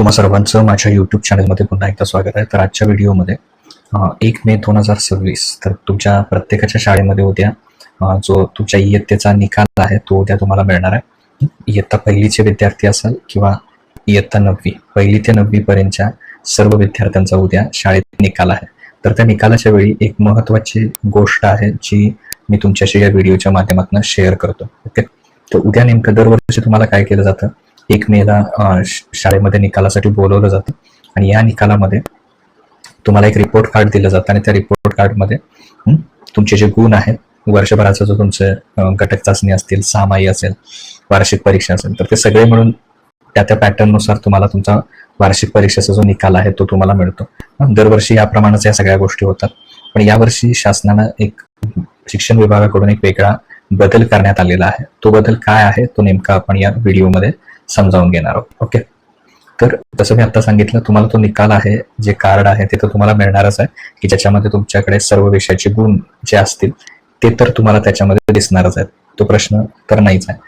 तुम्हा सर्वांचं माझ्या यूट्यूब चॅनलमध्ये पुन्हा एकदा स्वागत आहे. तर आजच्या व्हिडिओमध्ये 1 मे 2026 तर तुमच्या प्रत्येकाच्या शाळेमध्ये उद्या जो तुमच्या इयत्तेचा निकाल आहे तो उद्या तुम्हाला मिळणार आहे. इयत्ता पहिलीचे विद्यार्थी असाल किंवा इयत्ता 9वी, पहिली ते 9वी पर्यंतच्या सर्व विद्यार्थ्यांचा उद्या शाळेत निकाल आहे. तर त्या निकालाच्या वेळी एक महत्त्वाची गोष्ट आहे जी मी तुमच्याशी या व्हिडिओच्या माध्यमातून शेअर करतो. ओके, तर उद्या नेमकं दरवर्षी तुम्हाला काय केलं जातं, 1 मेला शाळेमध्ये निकालासाठी बोलवलं जातं आणि या निकालामध्ये तुम्हाला एक रिपोर्ट कार्ड दिलं जातं आणि त्या रिपोर्ट कार्डमध्ये तुमचे जे गुण आहेत, वर्षभराचा जो तुमचे घटक चाचणी असतील, सामाई असेल, वार्षिक परीक्षा असेल, तर ते सगळे मिळून त्या पॅटर्ननुसार तुम्हाला तुमचा वार्षिक परीक्षेचा जो निकाल आहे तो तुम्हाला मिळतो. दरवर्षी याप्रमाणेच या सगळ्या गोष्टी होतात, पण यावर्षी शासनानं एक शिक्षण विभागाकडून एक वेगळा बदल करण्यात आलेला आहे. तो बदल काय आहे तो नेमका आपण या व्हिडिओमध्ये समजावून घेणार आहोत. ओके, तर जसं मी आता सांगितलं, तुम्हाला तो निकाल आहे, जे कार्ड आहे ते तर तुम्हाला मिळणारच आहे की ज्याच्यामध्ये तुमच्याकडे सर्व विषयाचे गुण जे असतील ते तर तुम्हाला त्याच्यामध्ये दिसणारच आहेत. तो प्रश्न तर नाहीच आहे.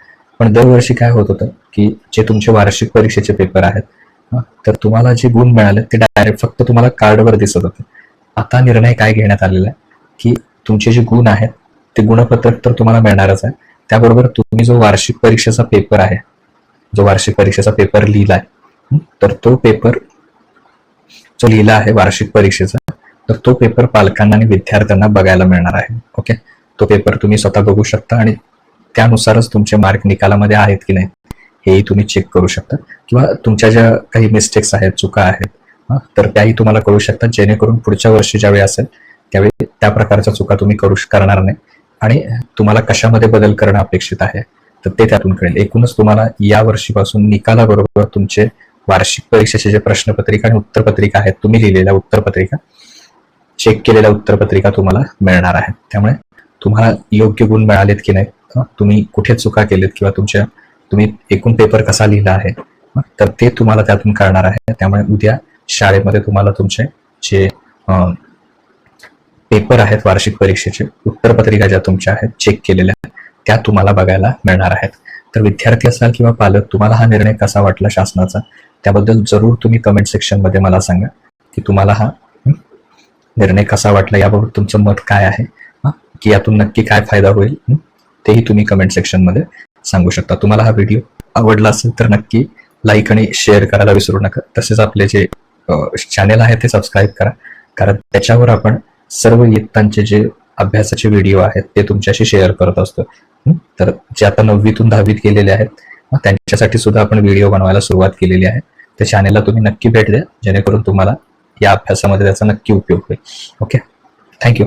पण दरवर्षी काय होत होतं की जे तुमचे वार्षिक परीक्षेचे पेपर आहेत, तर तुम्हाला जे गुण मिळाले ते डायरेक्ट फक्त तुम्हाला कार्डवर दिसत होते. आता निर्णय काय घेण्यात आलेला आहे की तुमचे जे गुण आहेत ते गुणपत्रक तर तुम्हाला मिळणारच आहे, त्याबरोबर तुम्ही जो वार्षिक परीक्षेचा पेपर आहे, जो वार्षिक परीक्षेचा पेपर लिहिलाय, तर तो पेपर जो लिहिला आहे वार्षिक परीक्षेचा, तर तो पेपर पालकांना आणि विद्यार्थ्यांना बघायला मिळणार आहे. ओके, तो पेपर तुम्ही स्वतः बघू शकता आणि त्यानुसारच तुमचे मार्क निकालामध्ये आहेत की नाही हेही तुम्ही चेक करू शकता, किंवा तुमच्या ज्या काही मिस्टेक्स आहेत, चुका आहेत, तर त्याही तुम्हाला कळू शकतात, जेणेकरून पुढच्या वर्षी ज्यावेळी असेल त्यावेळी त्या प्रकारच्या चुका तुम्ही करणार नाही आणि तुम्हाला कशामध्ये बदल करणं अपेक्षित आहे तर ते त्यातून कळेल. एकूणच तुम्हाला या वर्षीपासून निकालाबरोबर तुमचे वार्षिक परीक्षेचे जे प्रश्नपत्रिका आणि उत्तरपत्रिका आहेत, तुम्ही लिहिलेल्या उत्तरपत्रिका, चेक केलेल्या उत्तरपत्रिका तुम्हाला मिळणार आहेत. त्यामुळे तुम्हाला योग्य गुण मिळालेत की नाही, तुम्ही कुठे चुका केलेत, किंवा तुम्ही एकूण पेपर कसा लिहिला आहे, तर ते तुम्हाला त्यातून कळणार आहे. त्यामुळे उद्या शाळेमध्ये तुम्हाला तुमचे जे पेपर आहेत वार्षिक परीक्षेचे, उत्तरपत्रिका ज्या तुमच्या आहेत चेक केलेल्या, त्या तुम्हाला बघायला मिळणार आहेत. तर विद्यार्थी असाल किंवा पालक, तुम्हाला हा निर्णय कसा वाटला शासनाचा, त्याबद्दल जरूर तुम्ही कमेंट सेक्शन मध्ये मला सांगा की तुम्हाला हा निर्णय कसा वाटला, याबाबत तुमचं मत काय आहे, की यातून नक्की काय फायदा होईल, तेही तुम्ही कमेंट सेक्शन मध्ये सांगू शकता. तुम्हाला हा व्हिडिओ आवडला असेल तर नक्की लाईक आणि शेअर करायला विसरू नका. तसेच आपले जे चॅनल आहे ते सबस्क्राईब करा, कारण त्याच्यावर आपण सर्व इयत्तांचे जे अभ्यासाचे व्हिडिओ आहेत ते तुमच्याशी शेअर करत असतो. तर जे आता 9वीतून 10वीत गेलेले आहेत त्यांच्यासाठी सुद्धा आपण व्हिडिओ बनवायला सुरुवात केलेली आहे. त्या चॅनेलला तुम्ही नक्की भेट द्या, जेणेकरून तुम्हाला या अभ्यासामध्ये त्याचा नक्की उपयोग होईल. Okay, thank you.